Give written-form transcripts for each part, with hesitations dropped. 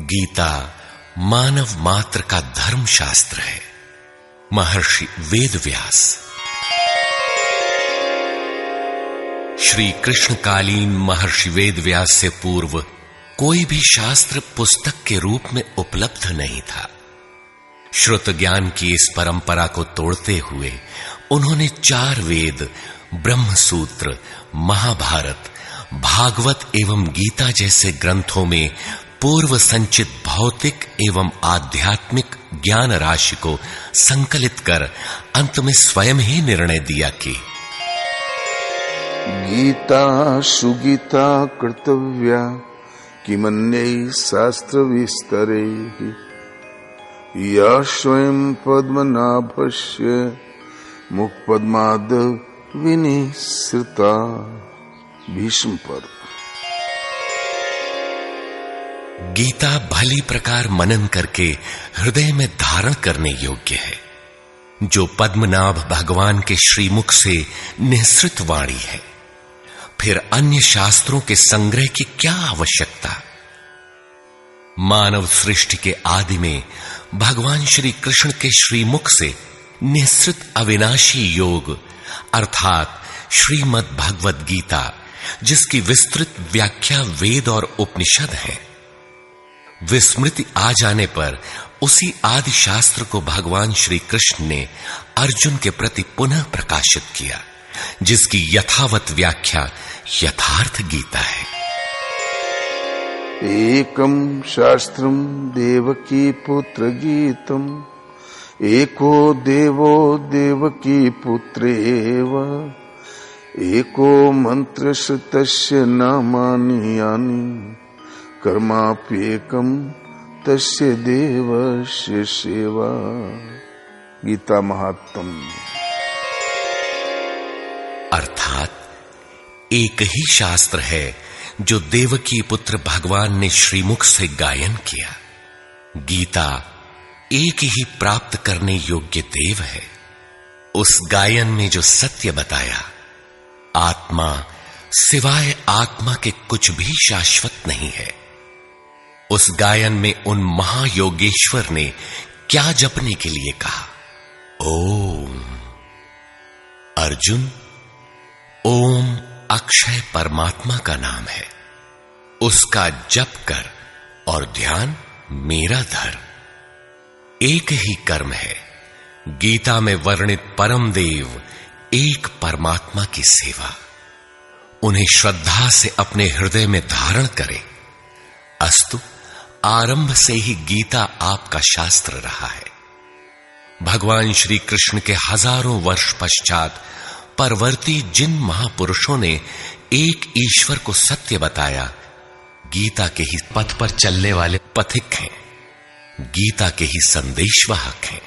गीता मानव मात्र का धर्म शास्त्र है। महर्षि वेदव्यास। श्री कृष्णकालीन महर्षि वेदव्यास से पूर्व कोई भी शास्त्र पुस्तक के रूप में उपलब्ध नहीं था। श्रुत ज्ञान की इस परंपरा को तोड़ते हुए उन्होंने 4 वेद, ब्रह्मसूत्र, महाभारत, भागवत एवं गीता जैसे ग्रंथों में पूर्व संचित भौतिक एवं आध्यात्मिक ज्ञान राशि को संकलित कर अंत में स्वयं ही निर्णय दिया कि गीता सुगीता कर्तव्या किमन्यै शास्त्र विस्तरे या स्वयं पद्मनाभस्य मुखपद्माद विनिसृता। भीष्म पर्व। गीता भली प्रकार मनन करके हृदय में धारण करने योग्य है, जो पद्मनाभ भगवान के श्रीमुख से निःसृत वाणी है। फिर अन्य शास्त्रों के संग्रह की क्या आवश्यकता। मानव सृष्टि के आदि में भगवान श्री कृष्ण के श्रीमुख से निःसृत अविनाशी योग अर्थात श्रीमद् भगवद गीता, जिसकी विस्तृत व्याख्या वेद और उपनिषद है, विस्मृति आ जाने पर उसी आदि शास्त्र को भगवान श्री कृष्ण ने अर्जुन के प्रति पुनः प्रकाशित किया, जिसकी यथावत व्याख्या यथार्थ गीता है। एकम शास्त्रम देवकी पुत्र गीतम एको देवो देवकी पुत्रेव एको मंत्र तस्य नामानि यानि कर्माप्येकम तस्य देवस्य सेवा। गीता महात्म्य। अर्थात एक ही शास्त्र है जो देवकी पुत्र भगवान ने श्रीमुख से गायन किया। गीता एक ही प्राप्त करने योग्य देव है। उस गायन में जो सत्य बताया, आत्मा सिवाय आत्मा के कुछ भी शाश्वत नहीं है। उस गायन में उन महायोगेश्वर ने क्या जपने के लिए कहा। ओम। अर्जुन, ओम अक्षय परमात्मा का नाम है, उसका जप कर और ध्यान मेरा धर। एक ही कर्म है। गीता में वर्णित परम देव एक परमात्मा की सेवा। उन्हें श्रद्धा से अपने हृदय में धारण करें। अस्तु, आरंभ से ही गीता आपका शास्त्र रहा है। भगवान श्री कृष्ण के हजारों वर्ष पश्चात परवर्ती जिन महापुरुषों ने एक ईश्वर को सत्य बताया, गीता के ही पथ पर चलने वाले पथिक हैं, गीता के ही संदेशवाहक हैं।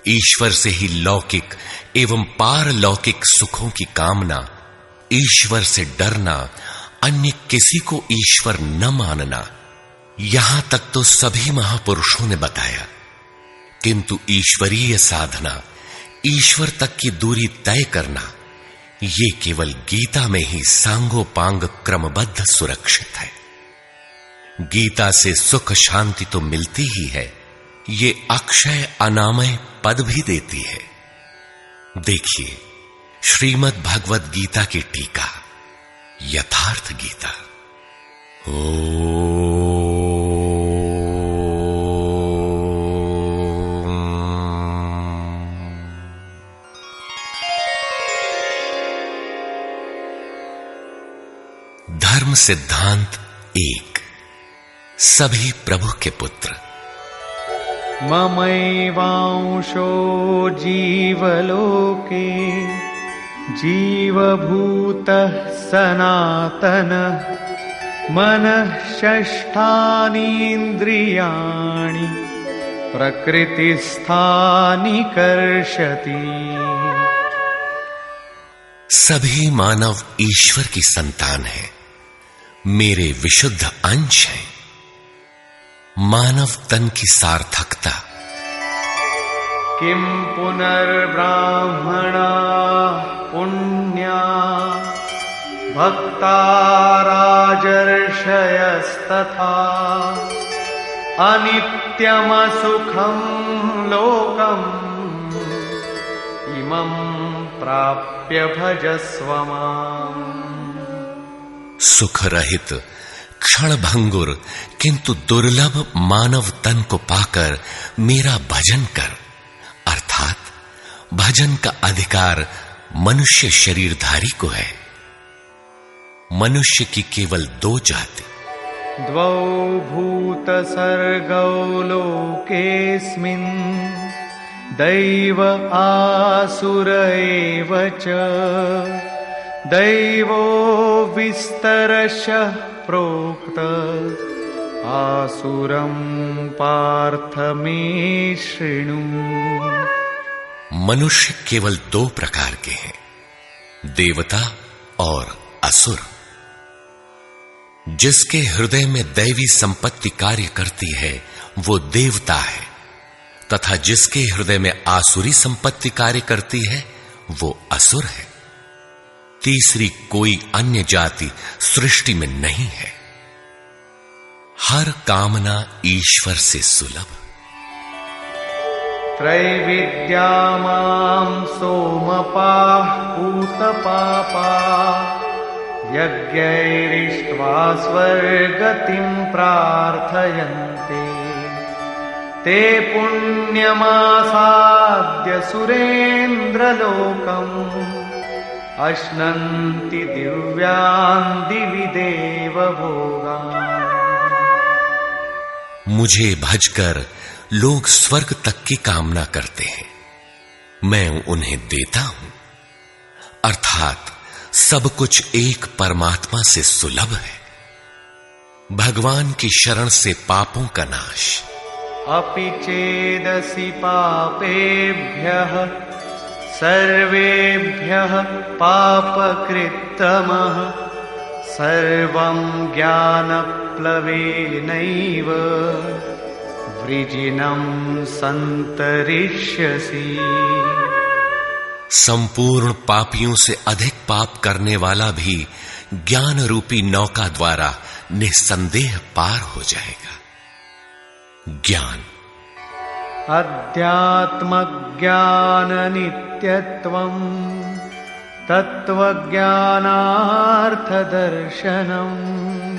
ईश्वर से ही लौकिक एवं पारलौकिक सुखों की कामना, ईश्वर से डरना, अन्य किसी को ईश्वर न मानना, यहां तक तो सभी महापुरुषों ने बताया। किंतु ईश्वरीय साधना, ईश्वर तक की दूरी तय करना, ये केवल गीता में ही सांगोपांग क्रमबद्ध सुरक्षित है। गीता से सुख शांति तो मिलती ही है, ये अक्षय अनामय पद भी देती है। देखिए श्रीमद् भगवद गीता की टीका, यथार्थ गीता। धर्म सिद्धांत 1। सभी प्रभु के पुत्र। ममैवांशो जीवलोके जीवभूतः सनातनः मनः षष्ठानि इन्द्रियाणि प्रकृतिस्थानि कर्षति। सभी मानव ईश्वर की संतान है, मेरे विशुद्ध अंश हैं। मानव तन की सार्थकता। किम पुनर्ब्राह्मणा पुण्या भक्ता राजर्षयस्तथा अनित्यमसुखं लोकम् इमं प्राप्य भजस्व माम्। सुख रहित क्षण भंगुर किंतु दुर्लभ मानव तन को पाकर मेरा भजन कर, अर्थात भजन का अधिकार मनुष्य शरीरधारी को है। मनुष्य की केवल दो जाति, द्वौ भूत सर्गौ लोकेस्मिन् दैव आसुर एव च। दैवो विस्तरशः प्रोक्त आसुरं पार्थ मे शृणु। मनुष्य केवल दो प्रकार के हैं, देवता और असुर। जिसके हृदय में दैवी संपत्ति कार्य करती है वो देवता है, तथा जिसके हृदय में आसुरी संपत्ति कार्य करती है वो असुर है। तीसरी कोई अन्य जाति सृष्टि में नहीं है। हर कामना ईश्वर से सुलभ। त्रैविद्या मां सोमपाः पूतपापा यज्ञैरिष्ट्वा स्वर्गतिं प्रार्थयन्ते। ते पुण्यमासाद्य सुरेन्द्रलोकम् अश्नन्ति दिव्यान् दिवि देवभोगान्। मुझे भजकर लोग स्वर्ग तक की कामना करते हैं, मैं उन्हें देता हूं। अर्थात सब कुछ एक परमात्मा से सुलभ है। भगवान की शरण से पापों का नाश। अपि चेदसि पापेभ्यः सर्वेभ्यः पापकृत्तमः सर्वं ज्ञानप्लवेनैव वृजिनं सन्तरिष्यसि। संपूर्ण पापियों से अधिक पाप करने वाला भी ज्ञान रूपी नौका द्वारा निस्संदेह पार हो जाएगा। ज्ञान अध्यात्मज्ञान नित्यत्वं तत्त्वज्ञानार्थदर्शनम्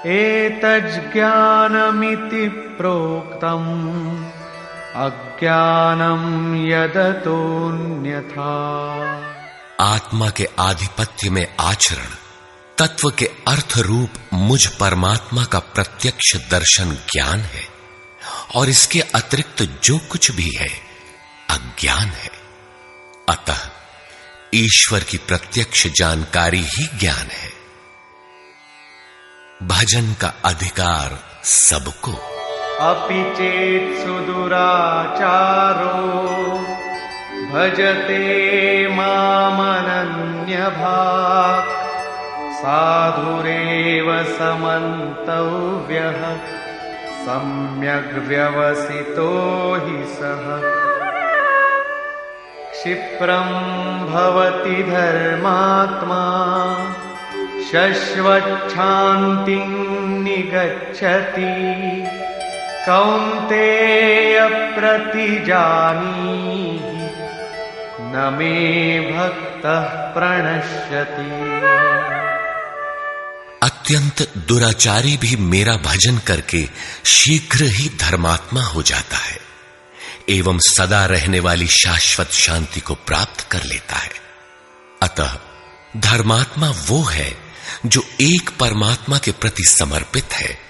एतज्ज्ञानमिति प्रोक्तम् अज्ञानं यदतोऽन्यथा। आत्मा के आधिपत्य में आचरण, तत्व के अर्थ रूप मुझ परमात्मा का प्रत्यक्ष दर्शन ज्ञान है, और इसके अतिरिक्त जो कुछ भी है अज्ञान है। अतः ईश्वर की प्रत्यक्ष जानकारी ही ज्ञान है। भजन का अधिकार सबको। अपि चेत् सुदुराचारो भजते मामनन्यभाक् साधुरेव समन्तव्यः सम्यग् व्यवसितो हि सः। क्षिप्रं भवति धर्मात्मा शश्वच्छान्तिं निगच्छति कौन्तेय प्रतिजानीहि न मे भक्तः प्रणश्यति। अत्यंत दुराचारी भी मेरा भजन करके शीघ्र ही धर्मात्मा हो जाता है एवं सदा रहने वाली शाश्वत शांति को प्राप्त कर लेता है। अतः धर्मात्मा वो है जो एक परमात्मा के प्रति समर्पित है,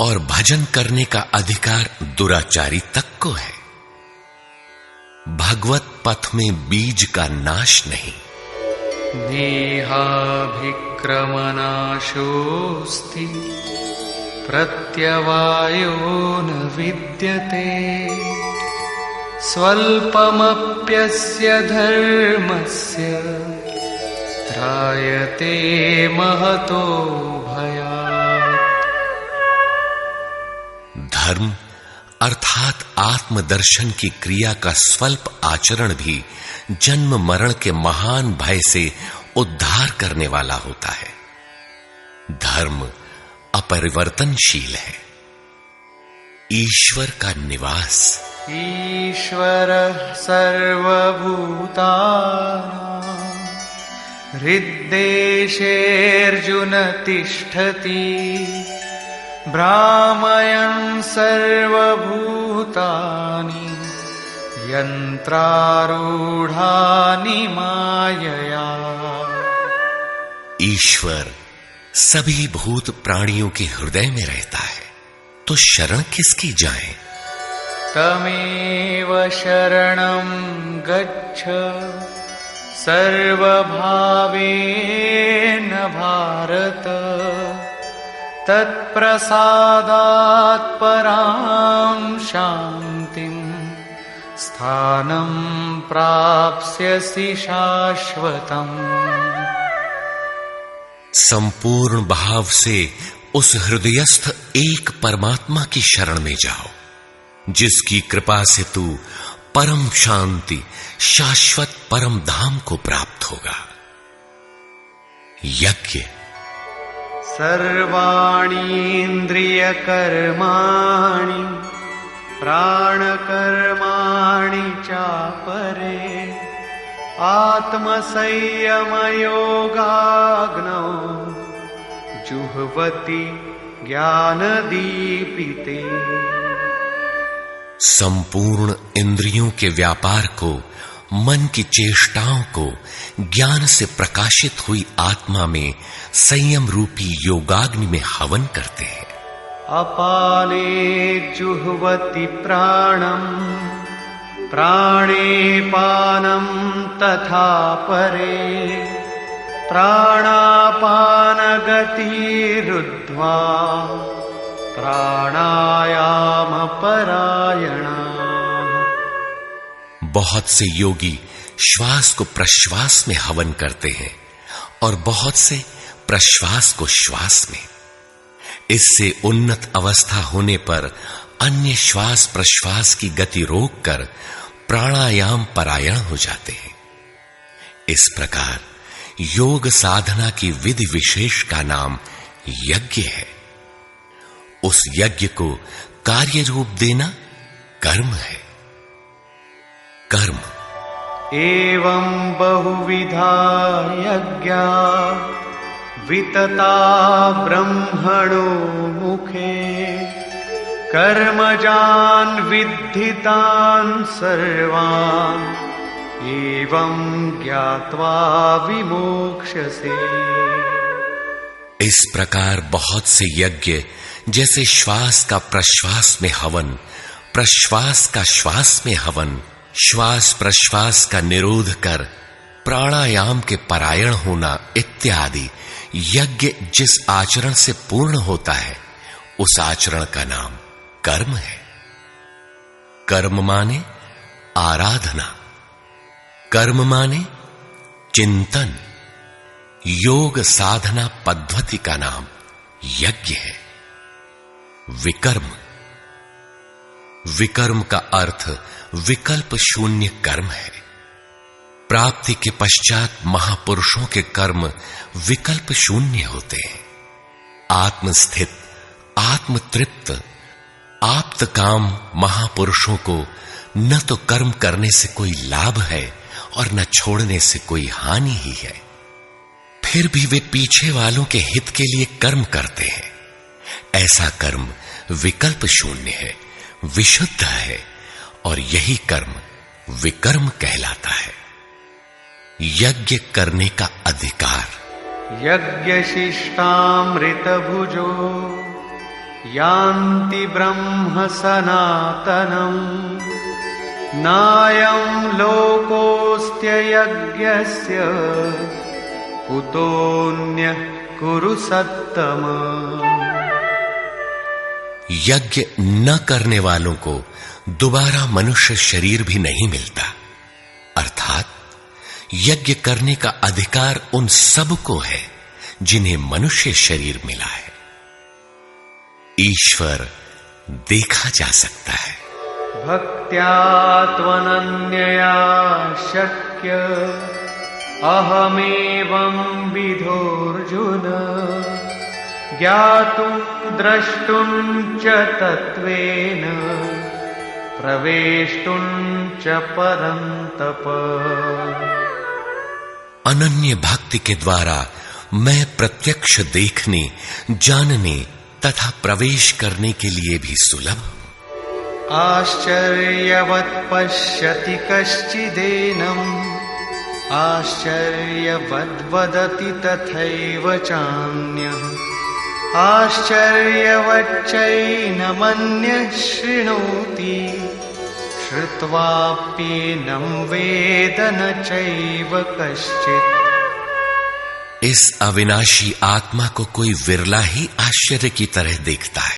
और भजन करने का अधिकार दुराचारी तक को है। भगवत पथ में बीज का नाश नहीं। नेहाभिक्रमनाशोऽस्ति प्रत्यवायो न विद्यते स्वल्पमप्यस्य धर्मस्य त्रायते महतो भयात्। धर्म अर्थात आत्मदर्शन की क्रिया का स्वल्प आचरण भी जन्म मरण के महान भय से उद्धार करने वाला होता है। धर्म अपरिवर्तनशील है। ईश्वर का निवास। ईश्वरः सर्वभूतानां हृद्देशेऽर्जुन तिष्ठति भ्रामयन् सर्वभूतानि यन्त्रारूढानि मायया। ईश्वर सभी भूत प्राणियों के हृदय में रहता है, तो शरण किसकी जाएं? तमेव शरणं गच्छ सर्वभावेन भारत तत्प्रसादात् परां शान्तिं स्थानं प्राप्स्यसि शाश्वतम्। संपूर्ण भाव से उस हृदयस्थ एक परमात्मा की शरण में जाओ, जिसकी कृपा से तू परम शांति शाश्वत परम धाम को प्राप्त होगा। यज्ञ। सर्वाणि इन्द्रियकर्माणि प्राणकर्माणि चापरे आत्मसंयमयोगाग्नौ जुह्वति ज्ञानदीपिते। संपूर्ण इंद्रियों के व्यापार को, मन की चेष्टाओं को ज्ञान से प्रकाशित हुई आत्मा में संयम रूपी योगाग्नि में हवन करते हैं। अपाने जुह्वति प्राणं प्राणे पानं तथा परे प्राणापानगतिरुद्ध्वा प्राणायाम परायणा। बहुत से योगी श्वास को प्रश्वास में हवन करते हैं और बहुत से प्रश्वास को श्वास में। इससे उन्नत अवस्था होने पर अन्य श्वास प्रश्वास की गति रोककर प्राणायाम परायण हो जाते हैं। इस प्रकार योग साधना की विधि विशेष का नाम यज्ञ है। उस यज्ञ को कार्य रूप देना कर्म है। कर्म। एवं बहुविधा यज्ञा वितता ब्रह्मणो मुखे कर्मजान् विद्धितान् सर्वान् एवं ज्ञात्वा विमोक्ष्यसे। इस प्रकार बहुत से यज्ञ, जैसे श्वास का प्रश्वास में हवन, प्रश्वास का श्वास में हवन, श्वास प्रश्वास का निरोध कर प्राणायाम के परायण होना इत्यादि यज्ञ जिस आचरण से पूर्ण होता है, उस आचरण का नाम कर्म है। कर्म माने आराधना, कर्म माने चिंतन। योग साधना पद्धति का नाम यज्ञ है। विकर्म। विकर्म का अर्थ विकल्प शून्य कर्म है। प्राप्ति के पश्चात महापुरुषों के कर्म विकल्प शून्य होते हैं। आत्मस्थित, आत्मतृप्त, आप्त काम महापुरुषों को न तो कर्म करने से कोई लाभ है और न छोड़ने से कोई हानि ही है। फिर भी वे पीछे वालों के हित के लिए कर्म करते हैं। ऐसा कर्म विकल्प शून्य है, विशुद्ध है, और यही कर्म विकर्म कहलाता है। यज्ञ करने का अधिकार। यज्ञशिष्टामृत भुजो यान्ति ब्रह्म सनातनम् नायं लोकोऽस्त्य यज्ञस्य कुतोऽन्यः कुरु सत्तम। यज्ञ न करने वालों को दोबारा मनुष्य शरीर भी नहीं मिलता। अर्थात यज्ञ करने का अधिकार उन सब को है जिन्हें मनुष्य शरीर मिला है। ईश्वर देखा जा सकता है। भक्त्या त्वनन्यया शक्य अहमेवं विधोर्जुन ज्ञातुं द्रष्टुं च तत्त्वेन प्रवेष्टुं च परन्तप। अनन्य भक्ति के द्वारा मैं प्रत्यक्ष देखने, जानने तथा प्रवेश करने के लिए भी सुलभ। आश्चर्यवत् पश्यति कश्चिदेनम् आश्चर्यवद् वदति तथैव चान्यः आश्चर्यवच्चैनमन्यः शृणोति श्रुत्वाप्येनं वेद न चैव कश्चित्। इस अविनाशी आत्मा को कोई विरला ही आश्चर्य की तरह देखता है।